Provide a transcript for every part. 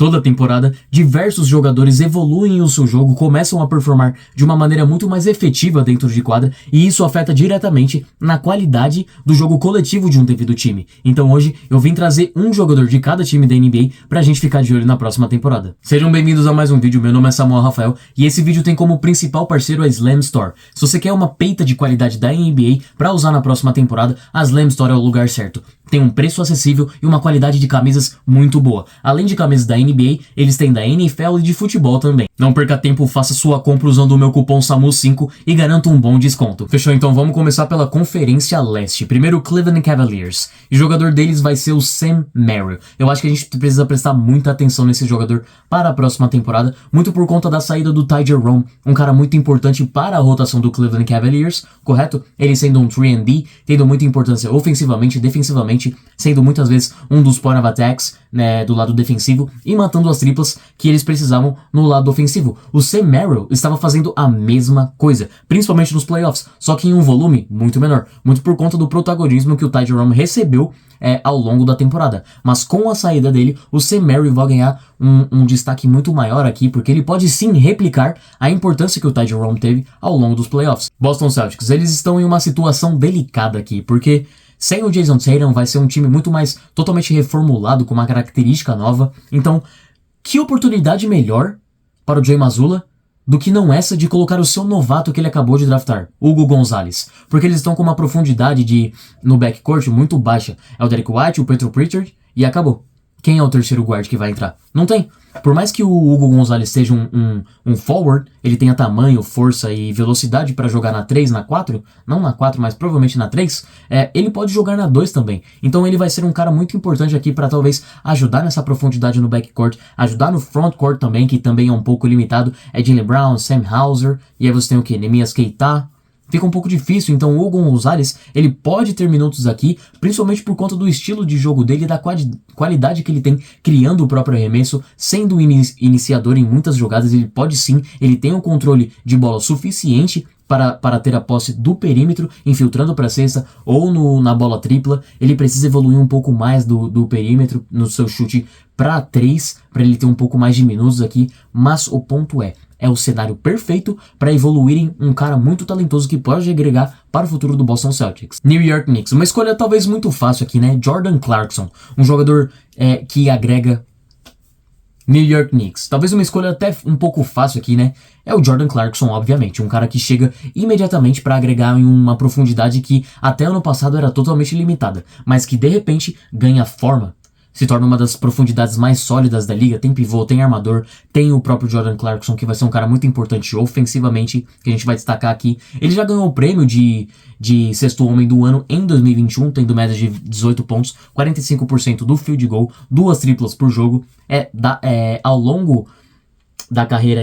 Toda temporada, diversos jogadores evoluem o seu jogo, começam a performar de uma maneira muito mais efetiva dentro de quadra, e isso afeta diretamente na qualidade do jogo coletivo de um devido time. Então hoje eu vim trazer um jogador de cada time da NBA pra gente ficar de olho na próxima temporada. Sejam bem-vindos a mais um vídeo, meu nome é Samuel Rafael e esse vídeo tem como principal parceiro a Slam Store. Se você quer uma peita de qualidade da NBA pra usar na próxima temporada, a Slam Store é o lugar certo. Tem um preço acessível e uma qualidade de camisas muito boa. Além de camisas da NBA, eles têm da NFL e de futebol também. Não perca tempo, faça sua compra usando o meu cupom SAMU5 e garanta um bom desconto. Fechou? Então vamos começar pela Conferência Leste. Primeiro o Cleveland Cavaliers. E o jogador deles vai ser o Sam Merrill. Eu acho que a gente precisa prestar muita atenção nesse jogador para a próxima temporada, muito por conta da saída do Ty Jerome, um cara muito importante para a rotação do Cleveland Cavaliers, correto? Ele sendo um 3&D, tendo muita importância ofensivamente e defensivamente, sendo muitas vezes um dos point of attacks, né, do lado defensivo e matando as triplas que eles precisavam no lado ofensivo. O Sam Merrill estava fazendo a mesma coisa, principalmente nos playoffs, só que em um volume muito menor, muito por conta do protagonismo que o Ty Jerome recebeu ao longo da temporada. Mas com a saída dele, o Sam Merrill vai ganhar um destaque muito maior aqui, porque ele pode sim replicar a importância que o Ty Jerome teve ao longo dos playoffs. Boston Celtics, eles estão em uma situação delicada aqui, porque sem o Jason Tatum vai ser um time muito mais totalmente reformulado, com uma característica nova. Então, que oportunidade melhor para o Jay Mazzulla do que não essa de colocar o seu novato que ele acabou de draftar, Hugo Gonzalez. Porque eles estão com uma profundidade no backcourt muito baixa. É o Derek White, o Petro Pritchard e acabou. Quem é o terceiro guard que vai entrar? Não tem. Por mais que o Hugo Gonzalez seja um forward, ele tenha tamanho, força e velocidade para jogar na 3, na 4, não na 4, mas provavelmente na 3, ele pode jogar na 2 também. Então ele vai ser um cara muito importante aqui para talvez ajudar nessa profundidade no backcourt, ajudar no frontcourt também, que também é um pouco limitado. É Jaylen Brown, Sam Hauser, e aí você tem o que? Nehemias Queta. Fica um pouco difícil, então o Hugo Gonzalez, ele pode ter minutos aqui, principalmente por conta do estilo de jogo dele e da qualidade que ele tem criando o próprio arremesso, sendo iniciador em muitas jogadas. Ele pode sim, ele tem um controle de bola suficiente para ter a posse do perímetro, infiltrando para a cesta ou na bola tripla. Ele precisa evoluir um pouco mais do perímetro no seu chute para 3, para ele ter um pouco mais de minutos aqui, mas o ponto é o cenário perfeito para evoluírem um cara muito talentoso que pode agregar para o futuro do Boston Celtics. New York Knicks, uma escolha talvez muito fácil aqui, né? Jordan Clarkson, um jogador que agrega. New York Knicks, talvez uma escolha até um pouco fácil aqui, né? É o Jordan Clarkson, obviamente, um cara que chega imediatamente para agregar em uma profundidade que até ano passado era totalmente limitada, mas que de repente ganha forma, se torna uma das profundidades mais sólidas da liga. Tem pivô, tem armador, tem o próprio Jordan Clarkson, que vai ser um cara muito importante ofensivamente, que a gente vai destacar aqui. Ele já ganhou o prêmio de sexto homem do ano em 2021, tendo média de 18 pontos, 45% do field goal, 2 triplas por jogo. Ao longo da carreira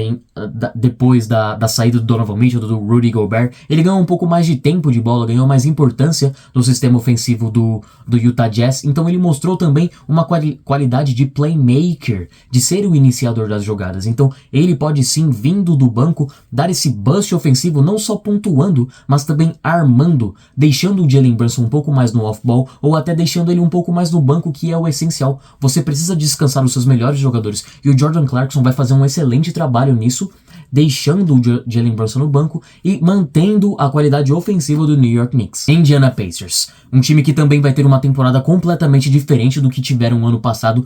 depois da saída do Donovan Mitchell, do Rudy Gobert, ele ganhou um pouco mais de tempo de bola, ganhou mais importância no sistema ofensivo do Utah Jazz. Então ele mostrou também uma qualidade de playmaker, de ser o iniciador das jogadas. Então ele pode sim, vindo do banco, dar esse boost ofensivo, não só pontuando, mas também armando, deixando o Jalen Brunson um pouco mais no off-ball, ou até deixando ele um pouco mais no banco, que é o essencial. Você precisa descansar os seus melhores jogadores, e o Jordan Clarkson vai fazer um excelente trabalho nisso, deixando o Jalen Brunson no banco e mantendo a qualidade ofensiva do New York Knicks. Indiana Pacers, um time que também vai ter uma temporada completamente diferente do que tiveram ano passado,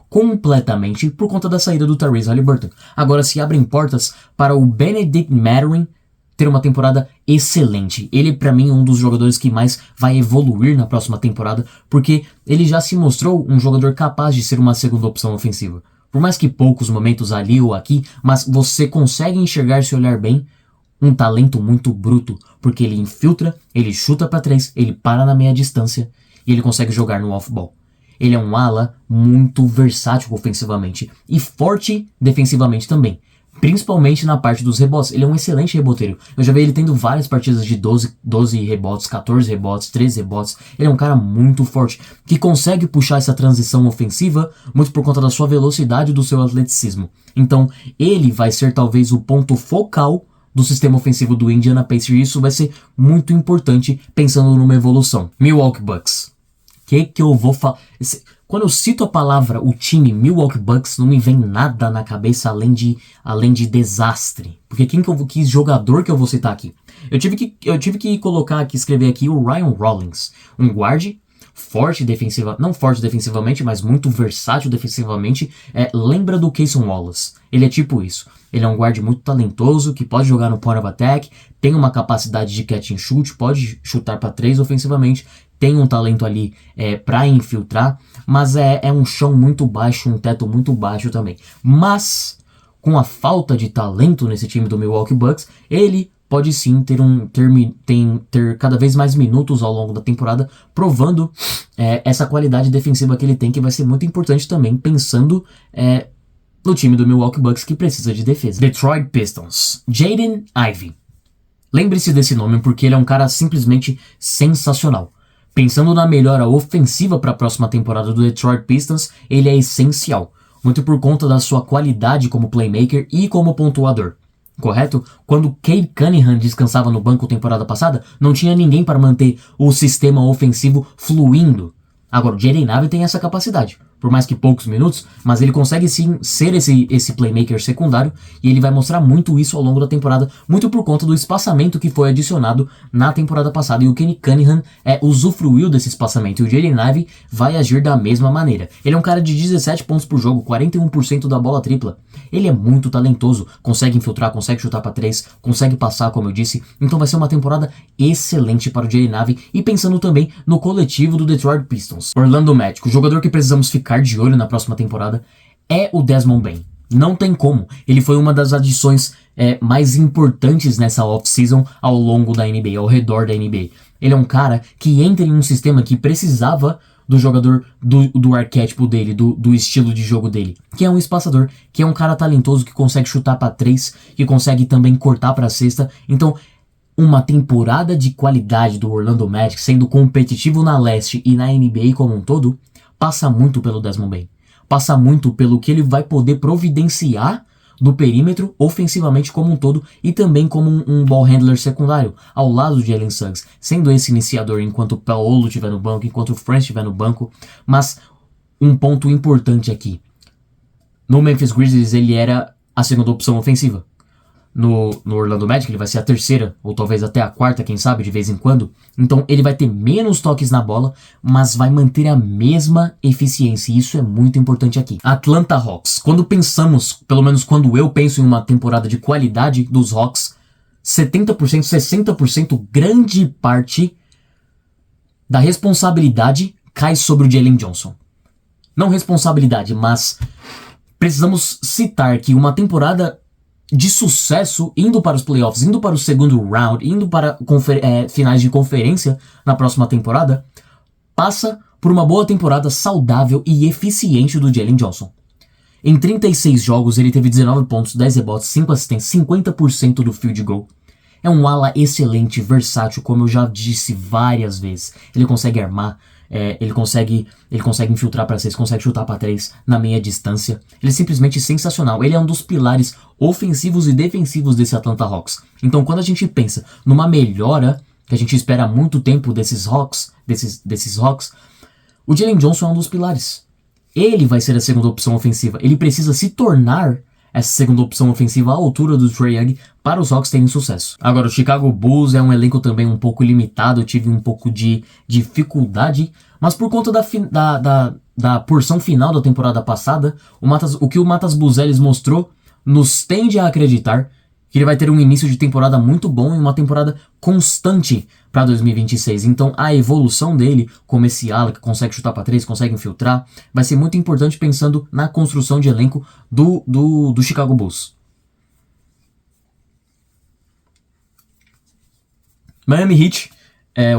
completamente por conta da saída do Tyrese Haliburton. Agora se abrem portas para o Benedict Mathurin ter uma temporada excelente. Ele, pra mim, é um dos jogadores que mais vai evoluir na próxima temporada, porque ele já se mostrou um jogador capaz de ser uma segunda opção ofensiva. Por mais que poucos momentos ali ou aqui, mas você consegue enxergar, se olhar bem, um talento muito bruto, porque ele infiltra, ele chuta pra 3, ele para na meia distância e ele consegue jogar no off-ball. Ele é um ala muito versátil ofensivamente e forte defensivamente também, principalmente na parte dos rebotes. Ele é um excelente reboteiro. Eu já vi ele tendo várias partidas de 12 rebotes, 14 rebotes, 13 rebotes. Ele é um cara muito forte, que consegue puxar essa transição ofensiva muito por conta da sua velocidade e do seu atleticismo. Então, ele vai ser talvez o ponto focal do sistema ofensivo do Indiana Pacers, e isso vai ser muito importante pensando numa evolução. Milwaukee Bucks. Que eu vou falar? Quando eu cito a palavra, o time Milwaukee Bucks, não me vem nada na cabeça além de desastre. Porque que jogador que eu vou citar aqui? Eu tive que colocar aqui, escrever aqui o Ryan Rollins, um guarde forte não forte defensivamente, mas muito versátil defensivamente. Lembra do Cason Wallace. Ele é tipo isso. Ele é um guarde muito talentoso, que pode jogar no point of attack, tem uma capacidade de catch and shoot, pode chutar para 3 ofensivamente, tem um talento ali para infiltrar, mas é um chão muito baixo, um teto muito baixo também. Mas, com a falta de talento nesse time do Milwaukee Bucks, ele pode sim ter cada vez mais minutos ao longo da temporada, provando essa qualidade defensiva que ele tem, que vai ser muito importante também, pensando no time do Milwaukee Bucks, que precisa de defesa. Detroit Pistons, Jaden Ivey. Lembre-se desse nome porque ele é um cara simplesmente sensacional. Pensando na melhora ofensiva para a próxima temporada do Detroit Pistons, ele é essencial, muito por conta da sua qualidade como playmaker e como pontuador. Correto? Quando Cade Cunningham descansava no banco temporada passada, não tinha ninguém para manter o sistema ofensivo fluindo. Agora, o Jaden Ivey tem essa capacidade, por mais que poucos minutos, mas ele consegue sim ser esse playmaker secundário, e ele vai mostrar muito isso ao longo da temporada, muito por conta do espaçamento que foi adicionado na temporada passada, e o Cade Cunningham usufruiu desse espaçamento, e o Jaden Ivey vai agir da mesma maneira. Ele é um cara de 17 pontos por jogo, 41% da bola tripla. Ele é muito talentoso, consegue infiltrar, consegue chutar para 3, consegue passar, como eu disse, então vai ser uma temporada excelente para o Jaden Ivey, e pensando também no coletivo do Detroit Pistons. Orlando Magic, o jogador que precisamos ficar de olho na próxima temporada é o Desmond Bane. Não tem como. Ele foi uma das adições mais importantes nessa off-season ao longo da NBA, ao redor da NBA. Ele é um cara que entra em um sistema que precisava do jogador, do arquétipo dele, do estilo de jogo dele, que é um espaçador, que é um cara talentoso, que consegue chutar para 3, que consegue também cortar para cesta. Então, uma temporada de qualidade do Orlando Magic, sendo competitivo na leste e na NBA como um todo, passa muito pelo Desmond Bane. Passa muito pelo que ele vai poder providenciar do perímetro ofensivamente como um todo, e também como um ball handler secundário, ao lado de Jalen Suggs, sendo esse iniciador enquanto o Paolo estiver no banco, enquanto o Franz estiver no banco. Mas um ponto importante aqui, no Memphis Grizzlies ele era a segunda opção ofensiva. No Orlando Magic ele vai ser a terceira, ou talvez até a quarta, quem sabe, de vez em quando. Então ele vai ter menos toques na bola, mas vai manter a mesma eficiência, e isso é muito importante aqui. Atlanta Hawks, quando pensamos, pelo menos quando eu penso em uma temporada de qualidade dos Hawks, 70%, 60%, grande parte da responsabilidade cai sobre o Jalen Johnson. Não responsabilidade, mas precisamos citar que uma temporada de sucesso, indo para os playoffs, indo para o segundo round, indo para finais de conferência na próxima temporada, passa por uma boa temporada saudável e eficiente do Jalen Johnson. Em 36 jogos ele teve 19 pontos, 10 rebotes, 5 assistências, 50% do field goal. É um ala excelente, versátil, como eu já disse várias vezes. Ele consegue armar, ele consegue infiltrar para 6, consegue chutar para 3 na meia distância. Ele é simplesmente sensacional. Ele é um dos pilares ofensivos e defensivos desse Atlanta Hawks. Então, quando a gente pensa numa melhora que a gente espera há muito tempo desses Hawks, o Jalen Johnson é um dos pilares. Ele vai ser a segunda opção ofensiva. Ele precisa se tornar essa segunda opção ofensiva à altura do Trae Young para os Hawks terem sucesso. Agora, o Chicago Bulls é um elenco também um pouco limitado, eu tive um pouco de dificuldade, mas por conta da porção final da temporada passada, o que o Matas Buzelis mostrou nos tende a acreditar que ele vai ter um início de temporada muito bom e uma temporada constante para 2026. Então a evolução dele, como esse ala que consegue chutar para 3, consegue infiltrar, vai ser muito importante pensando na construção de elenco do Chicago Bulls. Miami Heat,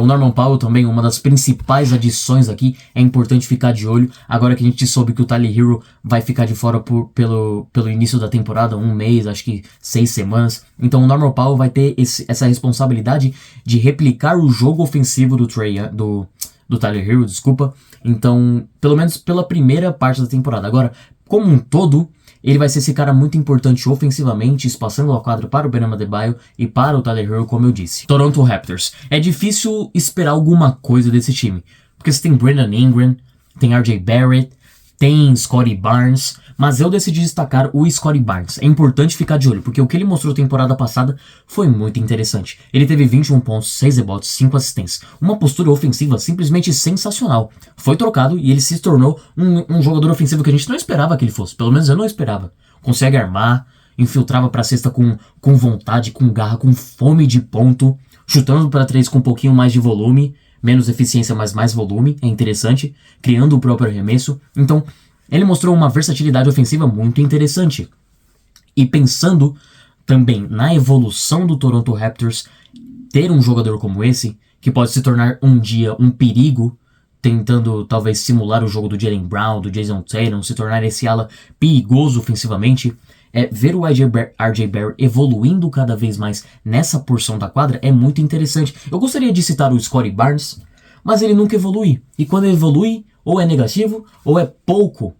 o Norman Powell também, uma das principais adições aqui, é importante ficar de olho, agora que a gente soube que o Tyler Hero vai ficar de fora pelo início da temporada, um mês, acho que 6 semanas, então o Norman Powell vai ter essa responsabilidade de replicar o jogo ofensivo do Tyler Hero, então, pelo menos pela primeira parte da temporada. Agora, como um todo, ele vai ser esse cara muito importante ofensivamente, espaçando a quadra para o Bam Adebayo e para o Tyler Hero, como eu disse. Toronto Raptors. É difícil esperar alguma coisa desse time, porque você tem Brandon Ingram, tem RJ Barrett, tem Scottie Barnes, mas eu decidi destacar o Scottie Barnes. É importante ficar de olho, porque o que ele mostrou temporada passada foi muito interessante. Ele teve 21 pontos, 6 rebotes, 5 assistências. Uma postura ofensiva simplesmente sensacional. Foi trocado e ele se tornou um jogador ofensivo que a gente não esperava que ele fosse. Pelo menos eu não esperava. Consegue armar, infiltrava pra cesta com vontade, com garra, com fome de ponto, chutando para 3 com um pouquinho mais de volume, menos eficiência, mas mais volume, é interessante, criando o próprio arremesso. Então, ele mostrou uma versatilidade ofensiva muito interessante. E pensando também na evolução do Toronto Raptors, ter um jogador como esse, que pode se tornar um dia um perigo, tentando talvez simular o jogo do Jaylen Brown, do Jason Tatum, se tornar esse ala perigoso ofensivamente, ver o RJ Barrett evoluindo cada vez mais nessa porção da quadra é muito interessante. Eu gostaria de citar o Scottie Barnes, mas ele nunca evolui. E quando ele evolui, ou é negativo, ou é pouco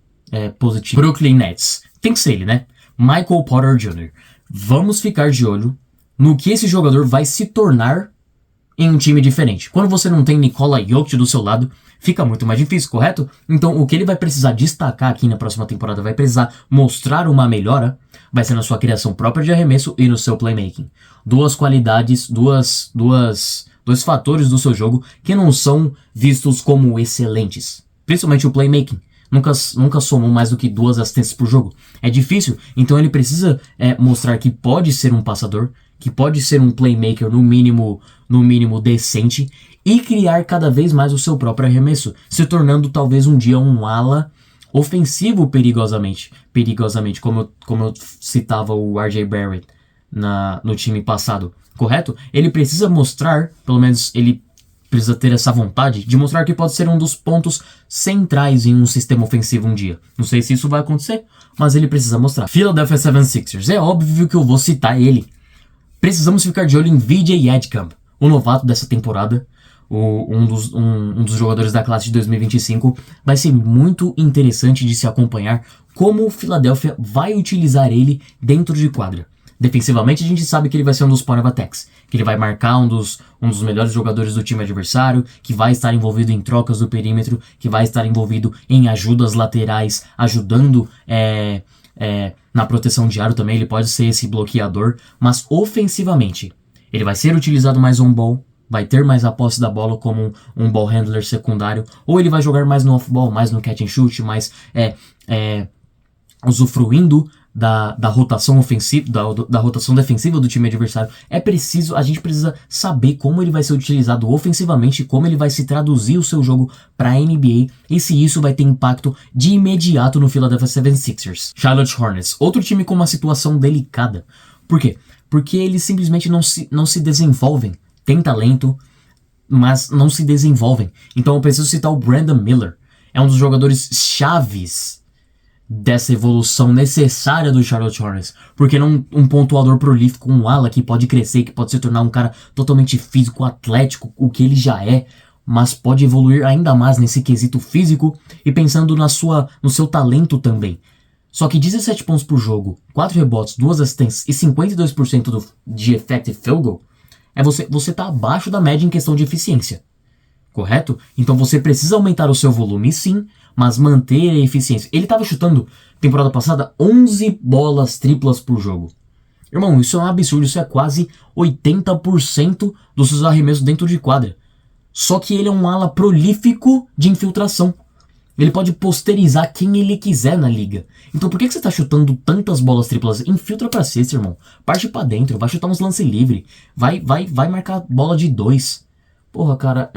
positivo. Brooklyn Nets. Tem que ser ele, né? Michael Porter Jr. Vamos ficar de olho no que esse jogador vai se tornar em um time diferente. Quando você não tem Nikola Jokic do seu lado, fica muito mais difícil, correto? Então o que ele vai precisar destacar aqui na próxima temporada, vai precisar mostrar uma melhora, vai ser na sua criação própria de arremesso e no seu playmaking. Duas qualidades, dois fatores do seu jogo que não são vistos como excelentes. Principalmente o playmaking. Nunca somou mais do que 2 assistências por jogo. É difícil, então ele precisa mostrar que pode ser um passador, que pode ser um playmaker no mínimo decente e criar cada vez mais o seu próprio arremesso, se tornando talvez um dia um ala ofensivo perigosamente, como eu citava o RJ Barrett no time passado, correto? Ele precisa mostrar, pelo menos ele precisa ter essa vontade de mostrar que pode ser um dos pontos centrais em um sistema ofensivo um dia. Não sei se isso vai acontecer, mas ele precisa mostrar. Philadelphia 76ers, é óbvio que eu vou citar ele. Precisamos ficar de olho em VJ Edgecamp, o novato dessa temporada, um dos jogadores da classe de 2025. Vai ser muito interessante de se acompanhar como o Philadelphia vai utilizar ele dentro de quadra. Defensivamente a gente sabe que ele vai ser um dos point of attacks, que ele vai marcar um dos melhores jogadores do time adversário, que vai estar envolvido em trocas do perímetro, que vai estar envolvido em ajudas laterais, ajudando na proteção de aro também. Ele pode ser esse bloqueador, mas ofensivamente ele vai ser utilizado mais on-ball, vai ter mais a posse da bola como um ball handler secundário, ou ele vai jogar mais no off-ball, mais no catch and shoot, mais usufruindo da rotação ofensiva, da rotação defensiva do time adversário. A gente precisa saber como ele vai ser utilizado ofensivamente, como ele vai se traduzir o seu jogo para a NBA e se isso vai ter impacto de imediato no Philadelphia 76ers. Charlotte Hornets, outro time com uma situação delicada. Por quê? Porque eles simplesmente não se desenvolvem. Tem talento, mas não se desenvolvem. Então eu preciso citar o Brandon Miller. É um dos jogadores chaves dessa evolução necessária do Charlotte Hornets, porque não um pontuador prolífico, um ala que pode crescer, que pode se tornar um cara totalmente físico, atlético, o que ele já é, mas pode evoluir ainda mais nesse quesito físico e pensando no seu talento também. Só que 17 pontos por jogo, 4 rebotes, 2 assistências e 52% de effective field goal, você tá abaixo da média em questão de eficiência. Correto? Então você precisa aumentar o seu volume sim, mas manter a eficiência. Ele estava chutando, temporada passada, 11 bolas triplas por jogo. Irmão, isso é um absurdo, isso é quase 80% dos seus arremessos dentro de quadra. Só que ele é um ala prolífico de infiltração. Ele pode posterizar quem ele quiser na liga. Então por que você tá chutando tantas bolas triplas? Infiltra pra cesta, irmão. Parte pra dentro, vai chutar uns lance livre. Vai marcar bola de 2. Porra, cara,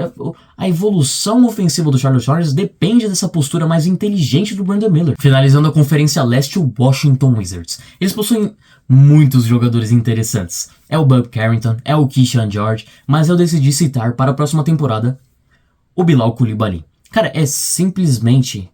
a evolução ofensiva do Charlotte Hornets depende dessa postura mais inteligente do Brandon Miller. Finalizando a Conferência Leste, o Washington Wizards. Eles possuem muitos jogadores interessantes. É o Bob Carrington, é o Keyshawn George, mas eu decidi citar para a próxima temporada o Bilal Coulibaly. Cara, é simplesmente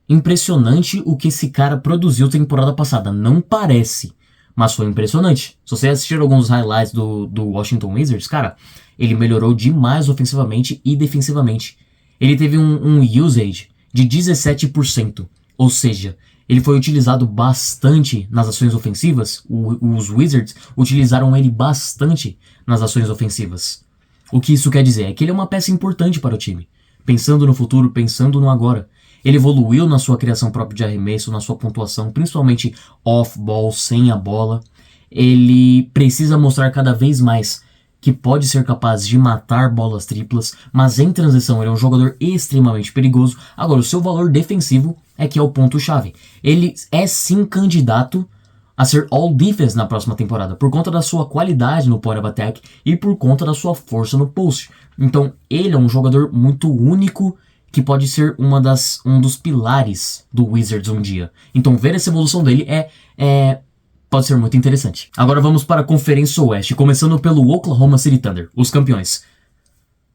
impressionante o que esse cara produziu temporada passada. Não parece, mas foi impressionante. Se você assistir alguns highlights do Washington Wizards, cara, ele melhorou demais ofensivamente e defensivamente. Ele teve um usage de 17%, ou seja, ele foi utilizado bastante nas ações ofensivas. Os Wizards utilizaram ele bastante nas ações ofensivas. O que isso quer dizer? É que ele é uma peça importante para o time. Pensando no futuro, pensando no agora. Ele evoluiu na sua criação própria de arremesso, na sua pontuação, principalmente off-ball, sem a bola. Ele precisa mostrar cada vez mais que pode ser capaz de matar bolas triplas, mas em transição ele é um jogador extremamente perigoso. Agora, o seu valor defensivo é que é o ponto-chave. Ele é sim candidato a ser All-Defense na próxima temporada, por conta da sua qualidade no point of attack e por conta da sua força no post. Então, ele é um jogador muito único que pode ser um dos pilares do Wizards um dia. Então, ver essa evolução dele pode ser muito interessante. Agora vamos para a Conferência Oeste, começando pelo Oklahoma City Thunder, os campeões.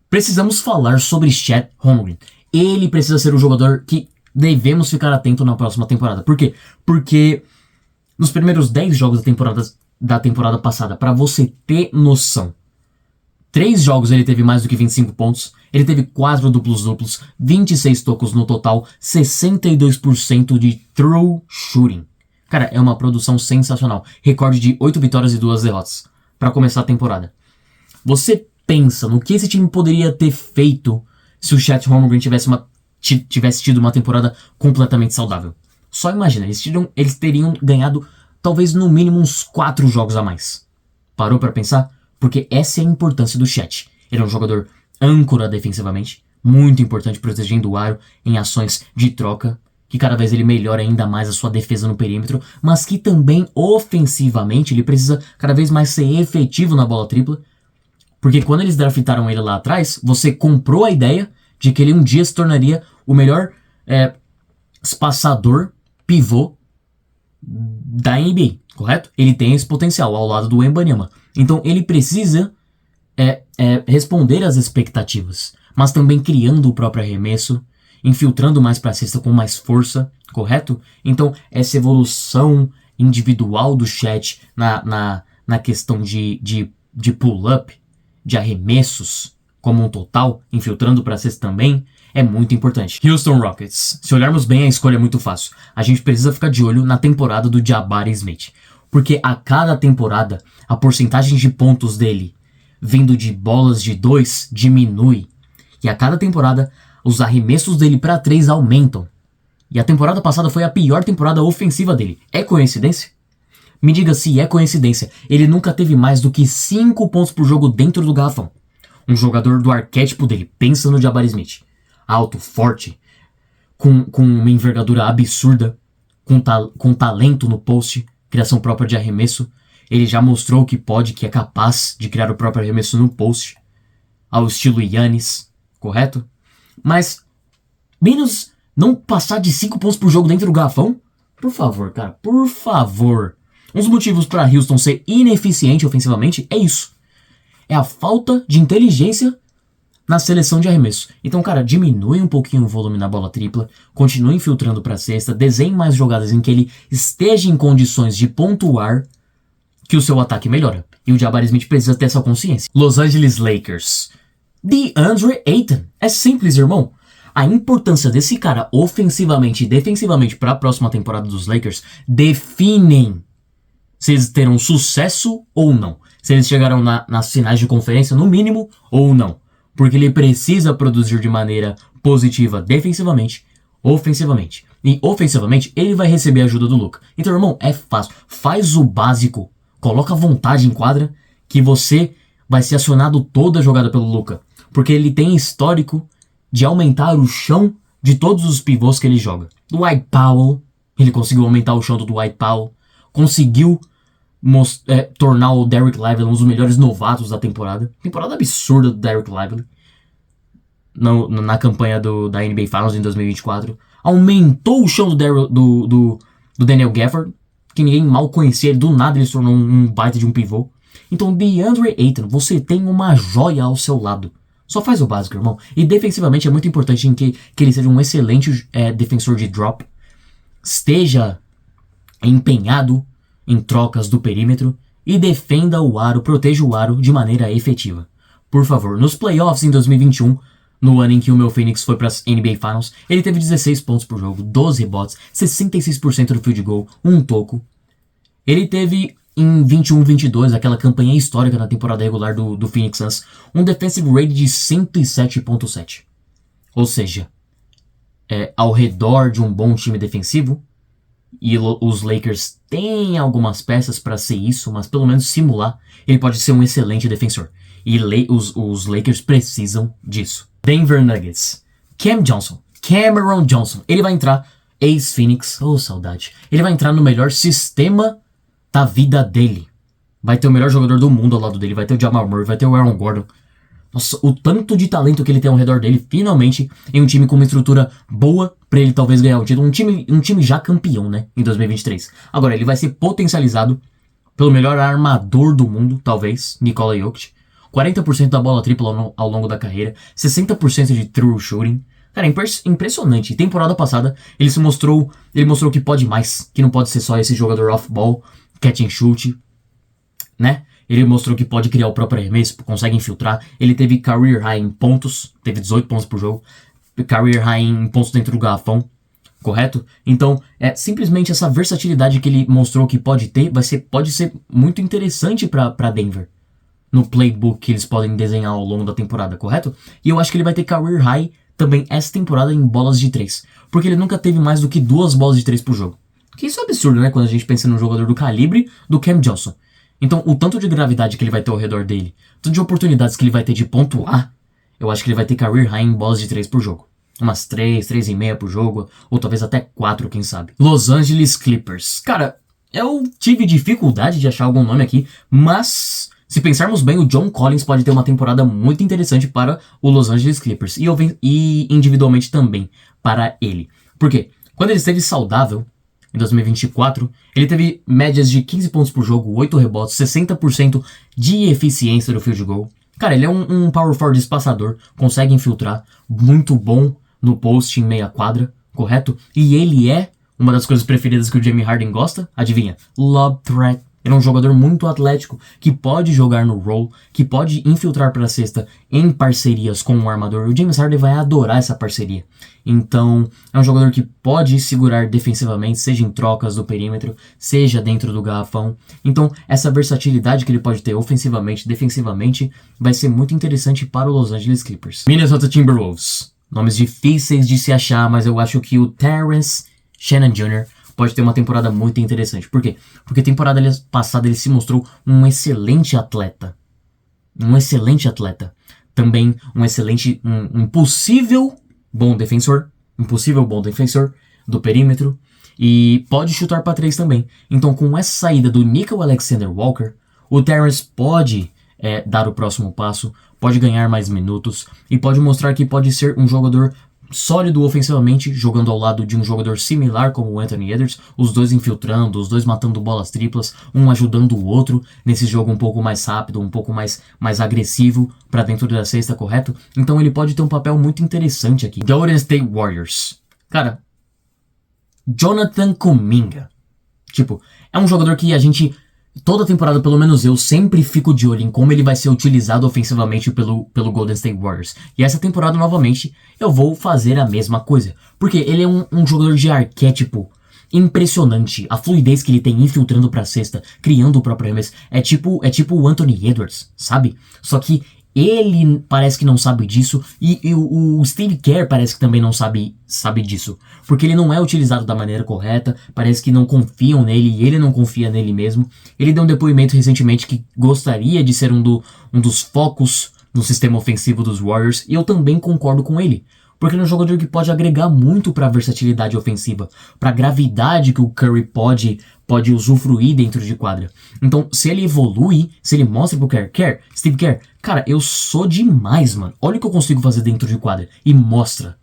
Precisamos falar sobre Chet Holmgren. Ele precisa ser o jogador que devemos ficar atento na próxima temporada. Por quê? Porque nos primeiros 10 jogos da temporada passada, para você ter noção, 3 jogos ele teve mais do que 25 pontos, ele teve 4 duplos-duplos, 26 tocos no total, 62% de true shooting. Cara, é uma produção sensacional. Recorde de 8 vitórias e 2 derrotas para começar a temporada. Você pensa no que esse time poderia ter feito se o Chet Holmgren tivesse tido uma temporada completamente saudável. Só imagina, eles teriam ganhado talvez no mínimo uns 4 jogos a mais. Parou para pensar? Porque essa é a importância do Chet. Ele é um jogador âncora defensivamente, muito importante protegendo o aro em ações de troca, que cada vez ele melhora ainda mais a sua defesa no perímetro, mas que também ofensivamente ele precisa cada vez mais ser efetivo na bola tripla, porque quando eles draftaram ele lá atrás, você comprou a ideia de que ele um dia se tornaria o melhor espaçador pivô da NBA, correto? Ele tem esse potencial ao lado do Wembanyama. Então ele precisa responder às expectativas, mas também criando o próprio arremesso, infiltrando mais para a cesta com mais força, correto? Então essa evolução individual do Chet na questão de pull-up, de arremessos como um total, infiltrando para a cesta também, é muito importante. Houston Rockets. Se olharmos bem, a escolha é muito fácil. A gente precisa ficar de olho na temporada do Jabari Smith, porque a cada temporada a porcentagem de pontos dele vindo de bolas de 2 diminui, e a cada temporada os arremessos dele para 3 aumentam. E a temporada passada foi a pior temporada ofensiva dele. É coincidência? Me diga se é coincidência. Ele nunca teve mais do que 5 pontos por jogo dentro do garrafão. Um jogador do arquétipo dele, pensa no Jabari Smith. Alto, forte, com uma envergadura absurda, com talento no post, criação própria de arremesso. Ele já mostrou que é capaz de criar o próprio arremesso no post, ao estilo Giannis, correto? Mas, menos não passar de 5 pontos por jogo dentro do garrafão? Por favor, cara, por favor. Um dos motivos para Houston ser ineficiente ofensivamente é isso. É a falta de inteligência na seleção de arremesso. Então, cara, diminui um pouquinho o volume na bola tripla, continue infiltrando para a cesta, desenhe mais jogadas em que ele esteja em condições de pontuar, que o seu ataque melhora. E o Jabari Smith precisa ter essa consciência. Los Angeles Lakers. DeAndre Ayton. É simples, irmão. A importância desse cara ofensivamente e defensivamente para a próxima temporada dos Lakers definem se eles terão sucesso ou não. Se eles chegarão nas finais de conferência, no mínimo, ou não. Porque ele precisa produzir de maneira positiva defensivamente, ofensivamente. E ofensivamente, ele vai receber a ajuda do Luka. Então, irmão, é fácil. Faz o básico. Coloca vontade em quadra que você vai ser acionado toda a jogada pelo Luka. Porque ele tem histórico de aumentar o chão de todos os pivôs que ele joga. Dwight Powell, ele conseguiu aumentar o chão do Dwight Powell. Conseguiu tornar o Dereck Lively um dos melhores novatos da temporada. Temporada absurda do Dereck Lively na campanha da NBA Finals em 2024. Aumentou o chão do Daniel Gafford, que ninguém mal conhecia. Ele, do nada ele se tornou um baita de um pivô. Então, DeAndre Ayton, você tem uma joia ao seu lado. Só faz o básico, irmão. E defensivamente é muito importante que ele seja um excelente defensor de drop. Esteja empenhado em trocas do perímetro e defenda o aro, proteja o aro de maneira efetiva. Por favor, nos playoffs em 2021, no ano em que o meu Phoenix foi para as NBA Finals, ele teve 16 pontos por jogo, 12 rebotes, 66% do field goal, um toco. Ele teve em 21-22, aquela campanha histórica na temporada regular do Phoenix Suns, um defensive rating de 107.7. Ou seja, ao redor de um bom time defensivo. E os Lakers têm algumas peças para ser isso, mas pelo menos simular, ele pode ser um excelente defensor. E os Lakers precisam disso. Denver Nuggets. Cameron Johnson. Ele vai entrar, ex-Phoenix, saudade. Ele vai entrar no melhor sistema da vida dele. Vai ter o melhor jogador do mundo ao lado dele, vai ter o Jamal Murray, vai ter o Aaron Gordon. Nossa, o tanto de talento que ele tem ao redor dele, finalmente, em um time com uma estrutura boa pra ele talvez ganhar um título. Um time já campeão, né, em 2023. Agora, ele vai ser potencializado pelo melhor armador do mundo, talvez, Nikola Jokic. 40% da bola tripla ao longo da carreira, 60% de true shooting. Cara, impressionante. Temporada passada, ele mostrou que pode mais, que não pode ser só esse jogador off-ball, catch and shoot, né? Ele mostrou que pode criar o próprio arremesso, consegue infiltrar. Ele teve career high em pontos, teve 18 pontos por jogo. Career high em pontos dentro do garrafão, correto? Então, simplesmente essa versatilidade que ele mostrou que pode ter, pode ser muito interessante para Denver. No playbook que eles podem desenhar ao longo da temporada, correto? E eu acho que ele vai ter career high também essa temporada em bolas de 3. Porque ele nunca teve mais do que 2 bolas de 3 por jogo. Que isso é absurdo, né? Quando a gente pensa num jogador do calibre do Cam Johnson. Então, o tanto de gravidade que ele vai ter ao redor dele, tanto de oportunidades que ele vai ter de pontuar, eu acho que ele vai ter career high em bolas de 3 por jogo. Umas 3,5 por jogo, ou talvez até 4, quem sabe. Los Angeles Clippers. Cara, eu tive dificuldade de achar algum nome aqui, mas se pensarmos bem, o John Collins pode ter uma temporada muito interessante para o Los Angeles Clippers. E individualmente também para ele. Por quê? Quando ele esteve saudável, em 2024, ele teve médias de 15 pontos por jogo, 8 rebotes, 60% de eficiência do field goal. Cara, ele é um power forward espaçador, consegue infiltrar, muito bom no post em meia quadra, correto? E ele é uma das coisas preferidas que o James Harden gosta, adivinha? Lob threat. Ele é um jogador muito atlético, que pode jogar no roll, que pode infiltrar para a cesta em parcerias com o armador. O James Harden vai adorar essa parceria. Então, é um jogador que pode segurar defensivamente, seja em trocas do perímetro, seja dentro do garrafão. Então, essa versatilidade que ele pode ter ofensivamente, defensivamente, vai ser muito interessante para o Los Angeles Clippers. Minnesota Timberwolves. Nomes difíceis de se achar, mas eu acho que o Terrence Shannon Jr. pode ter uma temporada muito interessante. Por quê? Porque a temporada passada ele se mostrou um excelente atleta. Um excelente atleta. Também um possível bom defensor. Um possível bom defensor do perímetro. E pode chutar para 3 também. Então, com essa saída do Nickel Alexander-Walker, o Terrence pode dar o próximo passo, pode ganhar mais minutos e pode mostrar que pode ser um jogador sólido ofensivamente, jogando ao lado de um jogador similar como o Anthony Edwards, os dois infiltrando, os dois matando bolas triplas, um ajudando o outro nesse jogo um pouco mais rápido, um pouco mais agressivo para dentro da cesta, correto? Então ele pode ter um papel muito interessante aqui. Golden State Warriors. Cara, Jonathan Kuminga. Tipo, é um jogador que a gente, toda temporada, pelo menos eu, sempre fico de olho em como ele vai ser utilizado ofensivamente pelo Golden State Warriors. E essa temporada, novamente, eu vou fazer a mesma coisa. Porque ele é um jogador de arquétipo impressionante. A fluidez que ele tem infiltrando pra cesta, criando o próprio arremesso. É tipo o Anthony Edwards, sabe? Só que ele parece que não sabe disso e o Steve Kerr parece que também não sabe disso. Porque ele não é utilizado da maneira correta, parece que não confiam nele e ele não confia nele mesmo. Ele deu um depoimento recentemente que gostaria de ser um dos focos no sistema ofensivo dos Warriors e eu também concordo com ele. Porque ele é um jogador que pode agregar muito para a versatilidade ofensiva, para a gravidade que o Curry pode usufruir dentro de quadra. Então, se ele evolui, se ele mostra pro Steve Kerr, cara, eu sou demais, mano. Olha o que eu consigo fazer dentro de quadra. E mostra.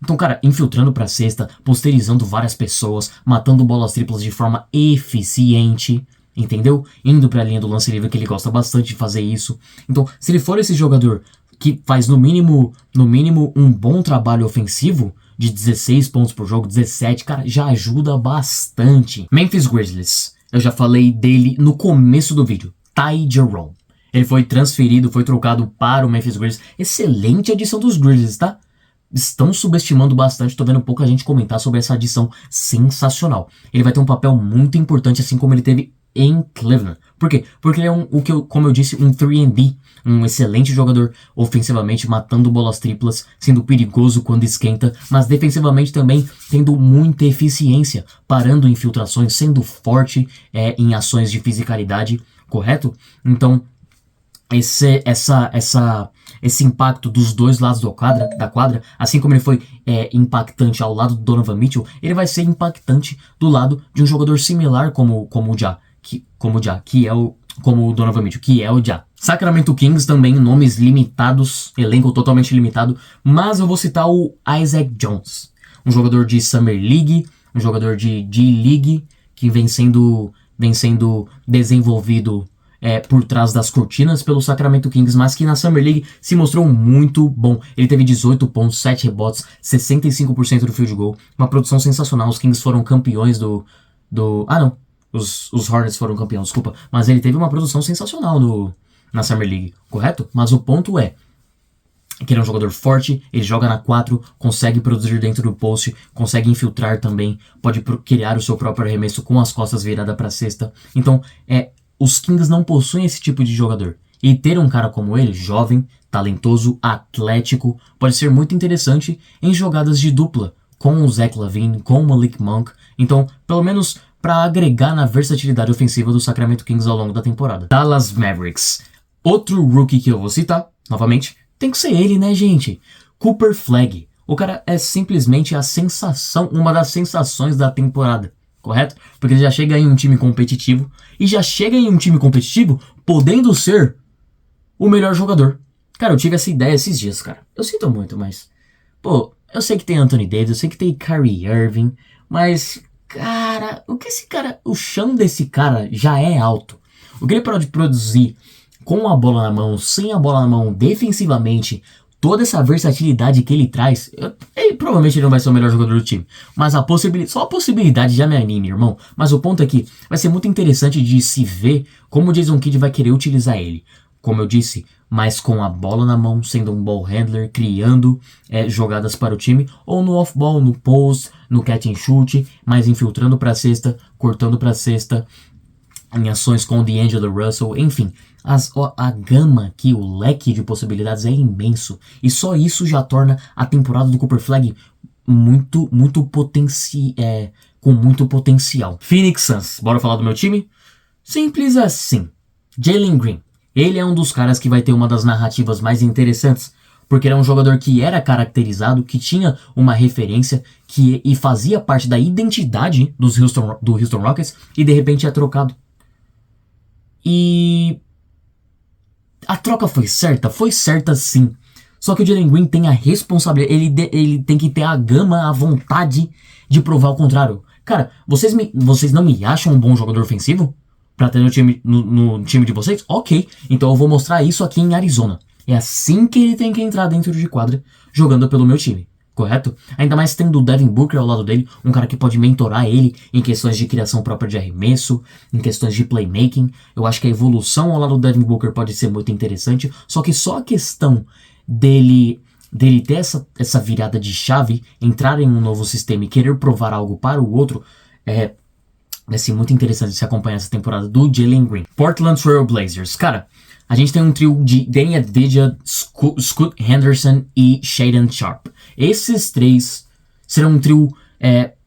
Então, cara, infiltrando pra cesta, posterizando várias pessoas, matando bolas triplas de forma eficiente, entendeu? Indo pra linha do lance livre, que ele gosta bastante de fazer isso. Então, se ele for esse jogador que faz no mínimo um bom trabalho ofensivo, de 16 pontos por jogo, 17, cara, já ajuda bastante. Memphis Grizzlies, eu já falei dele no começo do vídeo, Ty Jerome. Ele foi transferido, foi trocado para o Memphis Grizzlies. Excelente adição dos Grizzlies, tá? Estão subestimando bastante, tô vendo pouca gente comentar sobre essa adição sensacional. Ele vai ter um papel muito importante, assim como ele teve em Cleveland. Por quê? Porque ele é como eu disse, um 3&D, um excelente jogador ofensivamente, matando bolas triplas, sendo perigoso quando esquenta, mas defensivamente também tendo muita eficiência, parando infiltrações, sendo forte em ações de fisicalidade, correto? Então, esse impacto dos dois lados da quadra, assim como ele foi impactante ao lado do Donovan Mitchell, ele vai ser impactante do lado de um jogador similar como o Donovan Mitchell, que é o Ja. Sacramento Kings também, nomes limitados, elenco totalmente limitado, mas eu vou citar o Isaac Jones, um jogador de Summer League, um jogador de G-League, que vem sendo desenvolvido por trás das cortinas pelo Sacramento Kings, mas que na Summer League se mostrou muito bom. Ele teve 18 pontos, 7 rebotes, 65% do field goal, uma produção sensacional. Os Kings foram campeões os Hornets foram campeões, desculpa, mas ele teve uma produção sensacional na Summer League, correto? Mas o ponto é que ele é um jogador forte, ele joga na 4, consegue produzir dentro do post, consegue infiltrar também, pode criar o seu próprio arremesso com as costas viradas para a cesta. Então, os Kings não possuem esse tipo de jogador. E ter um cara como ele, jovem, talentoso, atlético, pode ser muito interessante em jogadas de dupla, com o Zach LaVine, com o Malik Monk. Então, pelo menos para agregar na versatilidade ofensiva do Sacramento Kings ao longo da temporada. Dallas Mavericks. Outro rookie que eu vou citar, novamente, tem que ser ele, né, gente? Cooper Flagg. O cara é simplesmente a sensação, uma das sensações da temporada, correto? Porque ele já chega em um time competitivo, e já chega em um time competitivo podendo ser o melhor jogador. Cara, eu tive essa ideia esses dias, cara. Eu sinto muito, mas... Pô, eu sei que tem Anthony Davis, eu sei que tem Kyrie Irving, mas... Cara, o chão desse cara já é alto. O que ele pode produzir com a bola na mão, sem a bola na mão, defensivamente, toda essa versatilidade que ele traz, provavelmente ele não vai ser o melhor jogador do time. Mas só a possibilidade já me anima, irmão. Mas o ponto é que vai ser muito interessante de se ver como o Jason Kidd vai querer utilizar ele. Como eu disse, mas com a bola na mão, sendo um ball handler, criando jogadas para o time, ou no off-ball, no post, no catch and shoot, mas infiltrando para a cesta, cortando para a cesta, em ações com o D'Angelo Russell, enfim, a gama aqui, o leque de possibilidades é imenso, e só isso já torna a temporada do Cooper Flagg com muito potencial. Phoenix Suns, bora falar do meu time? Simples assim, Jalen Green. Ele é um dos caras que vai ter uma das narrativas mais interessantes, porque ele é um jogador que era caracterizado, que tinha uma referência, e fazia parte da identidade do Houston Rockets, e de repente é trocado. E a troca foi certa sim. Só que o Jalen Green tem a responsabilidade, ele tem que ter a gama, a vontade de provar o contrário. Cara, vocês não me acham um bom jogador ofensivo? Pra ter no time de vocês? Ok, então eu vou mostrar isso aqui em Arizona. É assim que ele tem que entrar dentro de quadra, jogando pelo meu time, correto? Ainda mais tendo o Devin Booker ao lado dele, um cara que pode mentorar ele em questões de criação própria de arremesso, em questões de playmaking. Eu acho que a evolução ao lado do Devin Booker pode ser muito interessante, só que só a questão dele ter essa virada de chave, entrar em um novo sistema e querer provar algo para o outro, vai ser muito interessante se acompanhar essa temporada do Jalen Green. Portland Trail Blazers. Cara, a gente tem um trio de Danny Avdija, Scoot Henderson e Shaedon Sharpe. Esses três serão um trio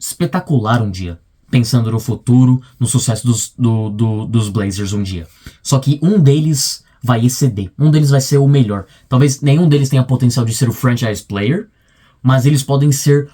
espetacular um dia. Pensando no futuro, no sucesso dos Blazers um dia. Só que um deles vai exceder. Um deles vai ser o melhor. Talvez nenhum deles tenha potencial de ser o franchise player, mas eles podem ser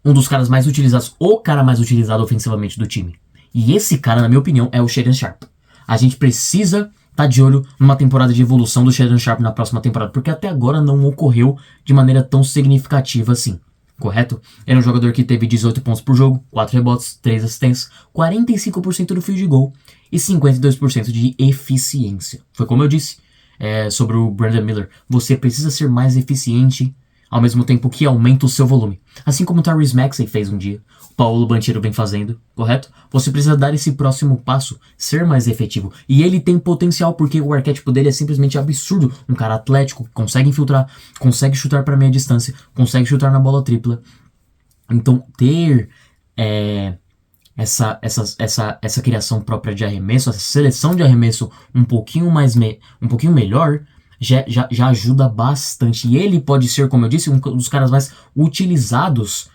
um dos caras mais utilizados, o cara mais utilizado ofensivamente do time. E esse cara, na minha opinião, é o Shaedon Sharpe. A gente precisa estar de olho numa temporada de evolução do Shaedon Sharpe na próxima temporada, porque até agora não ocorreu de maneira tão significativa assim, correto? Era um jogador que teve 18 pontos por jogo, 4 rebotes, 3 assistências, 45% do field goal e 52% de eficiência. Foi como eu disse sobre o Brandon Miller. Você precisa ser mais eficiente ao mesmo tempo que aumenta o seu volume. Assim como o Tyrese Maxey fez um dia, o Paulo Banchero vem fazendo, correto? Você precisa dar esse próximo passo, ser mais efetivo. E ele tem potencial porque o arquétipo dele é simplesmente absurdo. Um cara atlético, consegue infiltrar, consegue chutar para meia distância, consegue chutar na bola tripla. Então ter essa criação própria de arremesso, essa seleção de arremesso um pouquinho melhor, já ajuda bastante. E ele pode ser, como eu disse, um dos caras mais utilizados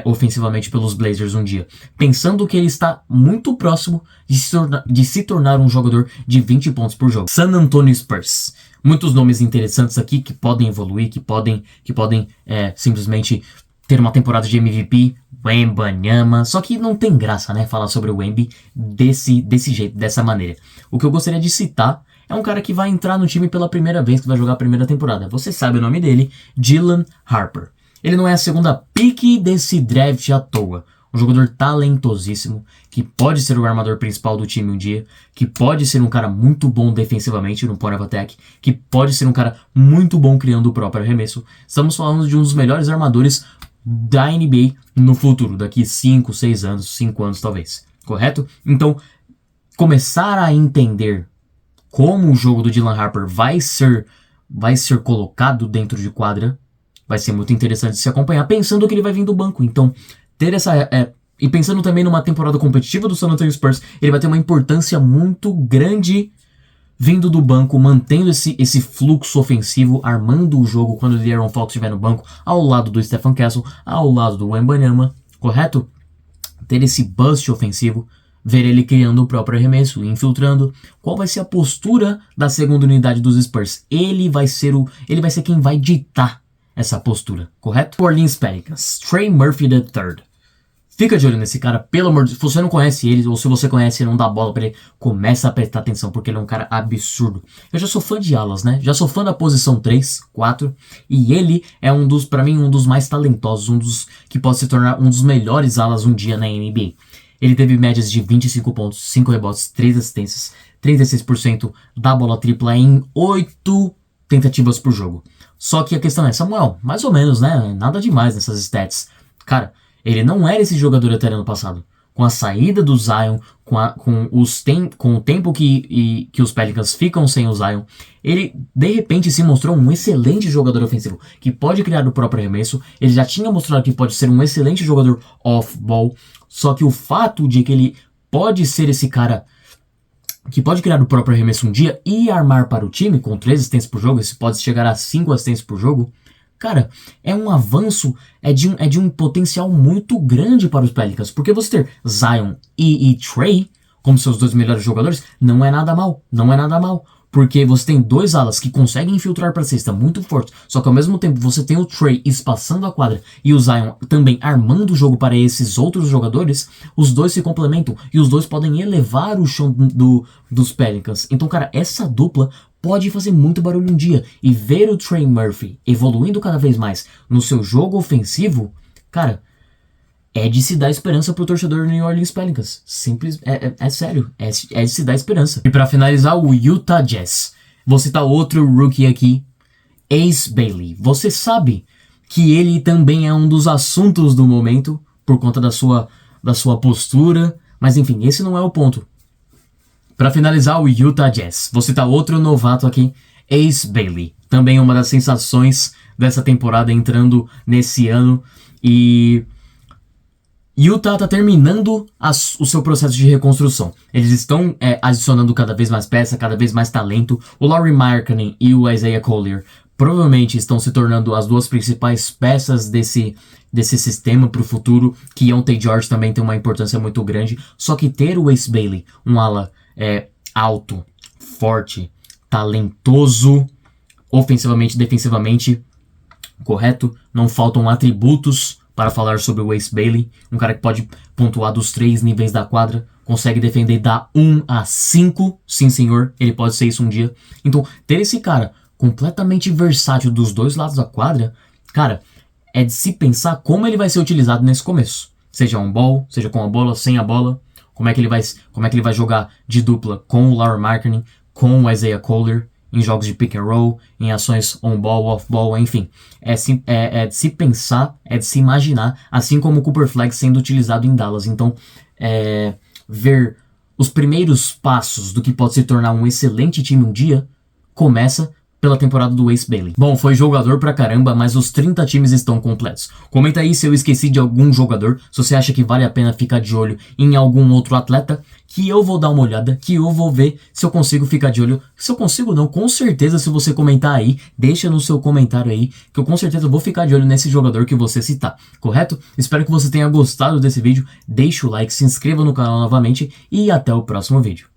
ofensivamente pelos Blazers um dia. Pensando que ele está muito próximo de se tornar um jogador de 20 pontos por jogo. San Antonio Spurs. Muitos nomes interessantes aqui que podem evoluir, que podem simplesmente ter uma temporada de MVP. Wembanyama. Só que não tem graça, né, falar sobre o Wemby desse jeito, dessa maneira. O que eu gostaria de citar é um cara que vai entrar no time pela primeira vez, que vai jogar a primeira temporada. Você sabe o nome dele, Dylan Harper. Ele não é a segunda pick desse draft à toa. Um jogador talentosíssimo, que pode ser o armador principal do time um dia, que pode ser um cara muito bom defensivamente no point of attack, que pode ser um cara muito bom criando o próprio arremesso. Estamos falando de um dos melhores armadores da NBA no futuro, daqui 5, 6 anos, 5 anos talvez, correto? Então, começar a entender como o jogo do Dylan Harper vai ser colocado dentro de quadra, vai ser muito interessante de se acompanhar, pensando que ele vai vir do banco. Então, ter e pensando também numa temporada competitiva do San Antonio Spurs, ele vai ter uma importância muito grande vindo do banco, mantendo esse fluxo ofensivo, armando o jogo quando o De'Aaron Fox estiver no banco, ao lado do Stephen Castle, ao lado do Wembanyama, correto? Ter esse bust ofensivo, ver ele criando o próprio arremesso, infiltrando. Qual vai ser a postura da segunda unidade dos Spurs? Ele vai ser quem vai ditar essa postura, correto? Orleans Pelicans, Trey Murphy III. Fica de olho nesse cara, pelo amor de Deus. Se você não conhece ele, ou se você conhece e não dá bola pra ele, começa a prestar atenção, porque ele é um cara absurdo. Eu já sou fã de alas, né? Já sou fã da posição 3, 4, e ele é pra mim, um dos mais talentosos, um dos que pode se tornar um dos melhores alas um dia na NBA. Ele teve médias de 25 pontos, 5 rebotes, 3 assistências, 36% da bola tripla em 8 tentativas por jogo. Só que a questão é, Samuel, mais ou menos, né? Nada demais nessas stats. Cara, ele não era esse jogador até ano passado. Com a saída do Zion, com o tempo que os Pelicans ficam sem o Zion, ele de repente se mostrou um excelente jogador ofensivo, que pode criar o próprio arremesso. Ele já tinha mostrado que pode ser um excelente jogador off-ball, só que o fato de que ele pode ser esse cara que pode criar o próprio arremesso um dia e armar para o time com 3 assistências por jogo, esse pode chegar a 5 assistências por jogo, cara, é um avanço, é de um potencial muito grande para os Pelicans, porque você ter Zion e Trey como seus 2 melhores jogadores, não é nada mal, porque você tem 2 alas que conseguem infiltrar para a cesta muito forte, só que ao mesmo tempo você tem o Trey espaçando a quadra e o Zion também armando o jogo para esses outros jogadores, os dois se complementam e os dois podem elevar o chão dos Pelicans. Então, cara, essa dupla pode fazer muito barulho um dia, e ver o Trey Murphy evoluindo cada vez mais no seu jogo ofensivo, cara, é de se dar esperança pro torcedor do New Orleans Pelicans. Simples, sério, é de se dar esperança. E pra finalizar, o Utah Jazz. Vou citar outro rookie aqui, Ace Bailey. Você sabe que ele também é um dos assuntos do momento, por conta da sua postura, mas enfim, esse não é o ponto. Pra finalizar, o Utah Jazz. Vou citar outro novato aqui, Ace Bailey. Também uma das sensações dessa temporada entrando nesse ano. E Utah tá terminando o seu processo de reconstrução. Eles estão adicionando cada vez mais peça, cada vez mais talento. O Lauri Markkanen e o Isaiah Collier provavelmente estão se tornando as 2 principais peças desse sistema para o futuro. Keontae George também tem uma importância muito grande. Só que ter o Ace Bailey, um ala alto, forte, talentoso, ofensivamente, defensivamente, correto? Não faltam atributos para falar sobre o Ace Bailey, um cara que pode pontuar dos 3 níveis da quadra, consegue defender da 1 a 5, sim senhor, ele pode ser isso um dia. Então, ter esse cara completamente versátil dos 2 lados da quadra, cara, é de se pensar como ele vai ser utilizado nesse começo. Seja on ball, seja com a bola, sem a bola, como é que ele vai jogar de dupla com o Lauri Markkanen, com o Isaiah Collier, em jogos de pick and roll, em ações on-ball, off-ball, enfim. É de se pensar, é de se imaginar, assim como o Cooper Flag sendo utilizado em Dallas. Então, ver os primeiros passos do que pode se tornar um excelente time um dia, começa pela temporada do Ace Bailey. Bom, foi jogador pra caramba, mas os 30 times estão completos. Comenta aí se eu esqueci de algum jogador, se você acha que vale a pena ficar de olho em algum outro atleta, que eu vou dar uma olhada, que eu vou ver se eu consigo ficar de olho. Se eu consigo não, com certeza se você comentar aí, deixa no seu comentário aí, que eu com certeza vou ficar de olho nesse jogador que você citar, correto? Espero que você tenha gostado desse vídeo, deixa o like, se inscreva no canal novamente e até o próximo vídeo.